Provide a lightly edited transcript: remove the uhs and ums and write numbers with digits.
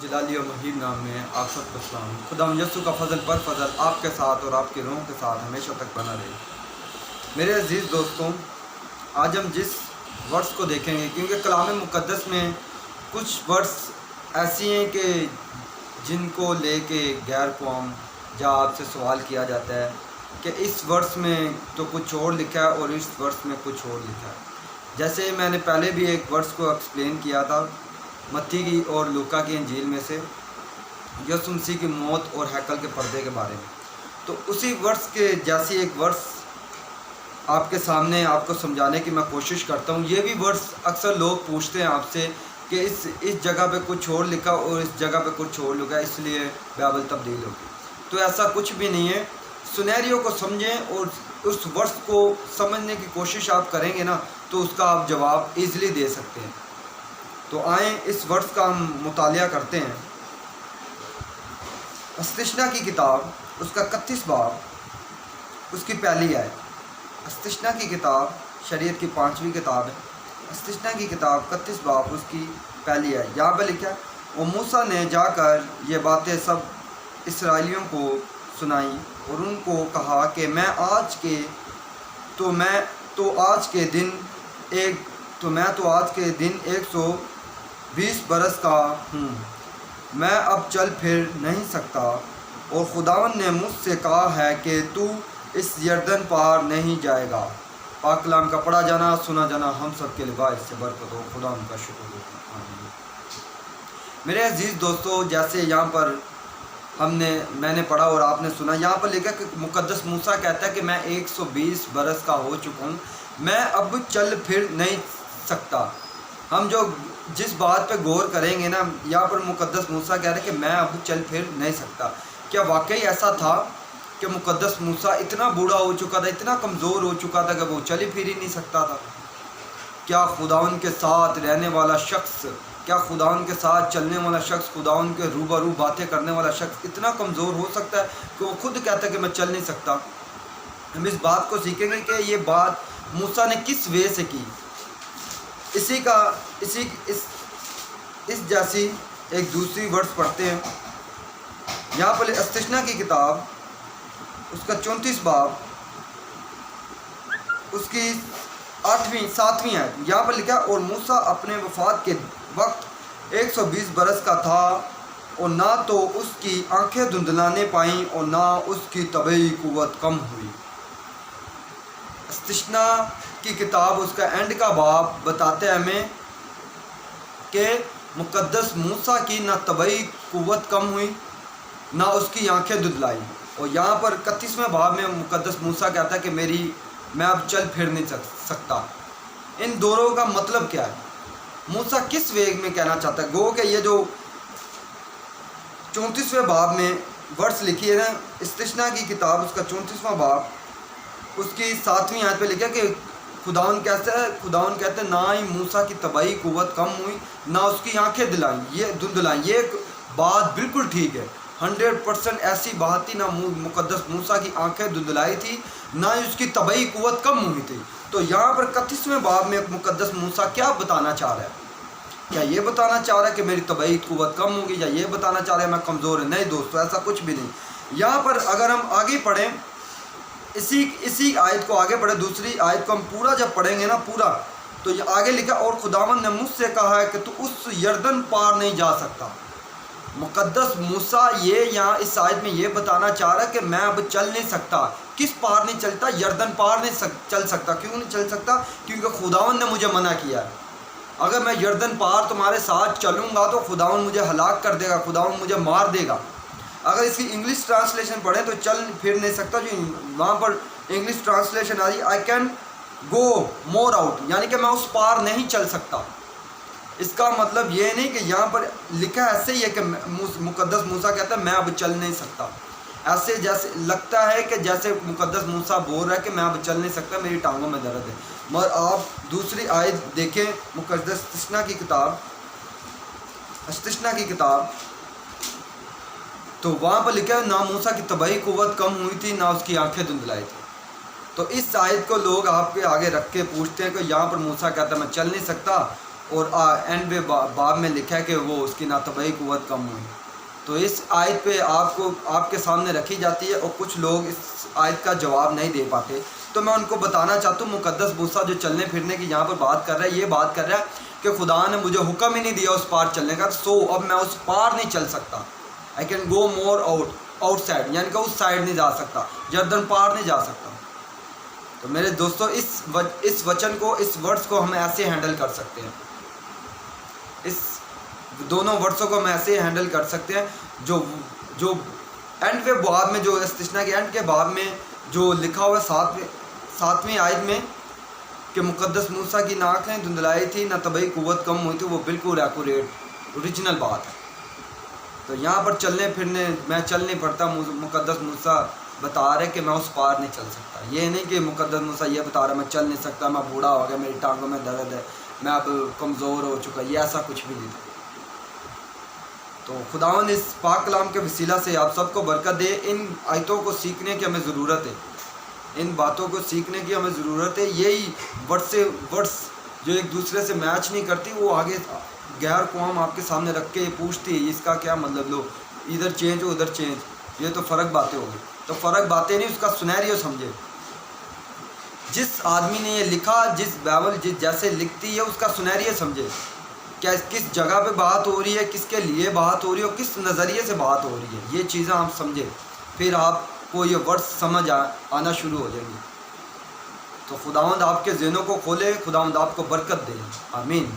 जलाली और मुहीब नाम में आप सबको सलाम। खुदा यस्सु का फ़ज़ल पर फ़ज़ल आपके साथ और आपकी रूह के साथ हमेशा तक बना रहे। मेरे अज़ीज़ दोस्तों, आज हम जिस वर्ड्स को देखेंगे, क्योंकि कलाम मुक़द्दस में कुछ वर्ड्स ऐसी हैं कि जिनको लेके गैर कौम या आपसे सवाल किया जाता है कि इस वर्ड्स में तो कुछ और लिखा है और इस वर्ड्स में कुछ और लिखा है। जैसे मैंने पहले भी एक वर्ड्स को एक्सप्लेन किया था मत्ती की और लूका की इंजील में से यीशु मसीह की मौत और हैकल के पर्दे के बारे में, तो उसी वर्ड्स के जैसी एक वर्ड्स आपके सामने आपको समझाने की मैं कोशिश करता हूँ। ये भी वर्ड्स अक्सर लोग पूछते हैं आपसे कि इस जगह पे कुछ और लिखा और इस जगह पे कुछ और लिखा, इसलिए बाइबल तब्दील होगी। तो ऐसा कुछ भी नहीं है। सिनेरियो को समझें और उस वर्ड्स को समझने की कोशिश आप करेंगे ना, तो उसका आप जवाब ईज़िली दे सकते हैं। तो आएँ इस वर्ड्स का हम मुतालिया करते हैं। इस्तिश्ना की किताब उसका 31 बाब उसकी पहली आयत। इस्तिश्ना की किताब शरीयत की 5वीं किताब है। इस्तिश्ना की किताब 31 बाब उसकी पहली आयत। यहाँ पर लिखा है, और मूसा ने जाकर ये बातें सब इसराइलियों को सुनाई और उनको कहा कि मैं आज के दिन 120 बरस का हूँ। मैं अब चल फिर नहीं सकता, और खुदावन ने मुझसे कहा है कि तू इस यर्दन पार नहीं जाएगा। पाक कलाम का पढ़ा जाना सुना जाना हम सब के लिए इससे बरकत हो। खुदा उनका शुक्र हो। मेरे अजीज़ दोस्तों, जैसे यहाँ पर मैंने पढ़ा और आपने सुना, यहाँ पर लिखा कि मुक़द्दस मूसा कहता है कि मैं 120 बरस का हो चुका हूँ, मैं अब चल फिर नहीं सकता। हम जिस बात पे गौर करेंगे ना, यहाँ पर मुक़द्दस मूसा कह रहे हैं कि मैं अब चल फिर नहीं सकता। क्या वाकई ऐसा था कि मुक़द्दस मूसा इतना बूढ़ा हो चुका था, इतना कमज़ोर हो चुका था कि वो चल ही फिर ही नहीं सकता था? क्या खुदावन के साथ रहने वाला शख्स, क्या खुदावन के साथ चलने वाला शख्स, खुदावन के रूबरू बातें करने वाला शख्स इतना कमज़ोर हो सकता है कि वो खुद कहता है कि मैं चल नहीं सकता? हम इस बात को सीखेंगे कि ये बात मूसा ने किस वे से की। इस जैसी एक दूसरी वर्ड्स पढ़ते हैं। यहाँ पर इस्तिश्ना की किताब उसका 34 बाब उसकी 7वीं आयत। यहाँ पर लिखा, और मूसा अपने वफात के वक्त 120 बरस का था, और ना तो उसकी आंखें धुंधलाने पाईं और ना उसकी तबई कुव्वत कम हुई। इस्तिश्ना की किताब उसका एंड का बाब बताते हैं हमें कि मुक़द्दस मूसा की ना तबई कुव्वत कम हुई ना उसकी आंखें धुंधलाई। और यहाँ पर 31वें बाब में मुक़द्दस मूसा कहता है कि मैं अब चल फिर नहीं सकता। इन दोनों का मतलब क्या है? मूसा किस वेग में कहना चाहता है? गो कि ये जो 34वें बाब में वर्ड्स लिखी है ना, इस्तिश्ना की किताब उसका 34वां बाब उसकी 7वीं आयत पे लिखा कि खुदावन कहते हैं ना ही मूसा की तबाही कुव्वत कम हुई ना उसकी आंखें धुंधलाई। ये बात बिल्कुल ठीक है, 100% ऐसी बात थी। ना मुक़द्दस मूसा की आंखें धुंधलाई थी, ना ही उसकी तबाही कुव्वत कम हुई थी। तो यहाँ पर 31वें बाब में मुक़द्दस मूसा क्या बताना चाह रहा है? क्या ये बताना चाह रहा है कि मेरी तबाही कुव्वत कम होगी, या ये बताना चाह रहा है मैं कमज़ोर है? नहीं दोस्तों, ऐसा कुछ भी नहीं। यहाँ पर अगर हम आगे पढ़ें, इसी आयत को आगे पढ़े, दूसरी आयत को हम पूरा जब पढ़ेंगे ना पूरा, तो ये आगे लिखा, और खुदावन ने मुझसे कहा है कि तू उस यर्दन पार नहीं जा सकता। मुक़द्दस मूसा यहाँ इस आयत में ये बताना चाह रहा है कि मैं अब चल नहीं सकता। किस पार नहीं चलता? यर्दन पार नहीं चल सकता। क्यों नहीं चल सकता? क्योंकि खुदावन ने मुझे मना किया है। अगर मैं यर्दन पार तुम्हारे साथ चलूँगा तो खुदावन मुझे हलाक कर देगा, खुदावन मुझे मार देगा। अगर इसकी इंग्लिश ट्रांसलेशन पढ़ें तो चल फिर नहीं सकता, जो वहाँ पर इंग्लिश ट्रांसलेशन आ रही, I can go more out, यानी कि मैं उस पार नहीं चल सकता। इसका मतलब ये नहीं कि यहाँ पर लिखा ऐसे ही है कि मुक़द्दस मूसा कहता है मैं अब चल नहीं सकता। ऐसे जैसे लगता है कि जैसे मुक़द्दस मूसा बोल रहा है कि मैं अब चल नहीं सकता, मेरी टांगों में दर्द है। मगर आप दूसरी आयत देखें, मुक़द्दस इस्तिश्ना की किताब तो वहाँ पर लिखा है ना मूसा की तबाही कुव्वत कम हुई थी ना उसकी आंखें धुंधलाई थी। तो इस आयत को लोग आपके आगे रख के पूछते हैं कि यहाँ पर मूसा कहता है मैं चल नहीं सकता, اور اینڈ میں باب میں لکھا ہے کہ وہ اس کی ناتبعی قوت کم ہوئی. تو اس آیت پہ آپ کے سامنے رکھی جاتی ہے اور کچھ لوگ اس آیت کا جواب نہیں دے پاتے. تو میں ان کو بتانا چاہتا ہوں مقدس موسیٰ جو چلنے پھرنے کی یہاں پر بات کر رہا ہے، یہ بات کر رہا ہے کہ خدا نے مجھے حکم ہی نہیں دیا اس پار چلنے کا، سو اب میں اس پار نہیں چل سکتا. I can go more out side, یعنی کہ اس سائڈ نہیں جا سکتا، جردن پار نہیں جا سکتا. تو میرے دوستو اس وچن کو، اس ورڈس کو ہم ایسے ہینڈل کر سکتے ہیں، اس دونوں ورڈسوں کو ہم ایسے ہینڈل کر سکتے ہیں جو اینڈ کے باب میں، جو استثناء کے اینڈ کے باب میں جو لکھا ہوا ہے 7ویں آیت میں کہ مقدس موسیٰ کی آنکھیں دھندلائی تھی، نہ طبعی قوت کم ہوئی تھی، وہ بالکل ایکوریٹ اوریجنل بات ہے. تو یہاں پر چلنے پھرنے میں چل نہیں پڑتا، مقدس موسیٰ بتا رہے کہ میں اس پار نہیں چل سکتا. یہ نہیں کہ مقدس موسیٰ یہ بتا رہا میں چل نہیں سکتا، میں بوڑھا ہو گیا، میری ٹانگوں میں درد ہے، میں اب کمزور ہو چکا، یہ ایسا کچھ بھی نہیں تھا. تو خداوند اس پاک کلام کے وسیلہ سے آپ سب کو برکت دے. ان آیتوں کو سیکھنے کی ہمیں ضرورت ہے، ان باتوں کو سیکھنے کی ہمیں ضرورت ہے. یہی ورڈس جو ایک دوسرے سے میچ نہیں کرتی، وہ آگے غیر قوم آپ کے سامنے رکھ کے پوچھتی ہے اس کا کیا مطلب، لو ادھر چینج ہو ادھر چینج، یہ تو فرق باتیں ہو گئی. تو فرق باتیں نہیں، اس کا سنیریو سمجھے. جس آدمی نے یہ لکھا، جس بائبل جیسے لکھتی ہے، اس کا سنیریو سمجھے. کیا کس جگہ پہ بات ہو رہی ہے، کس کے لیے بات ہو رہی ہے، اور کس نظریے سے بات ہو رہی ہے، یہ چیزیں آپ سمجھے، پھر آپ کو یہ ورڈس سمجھ آنا شروع ہو جائیں گے. تو خداوند آپ کے ذہنوں کو کھولے، خداوند آپ کو برکت دے. آمین.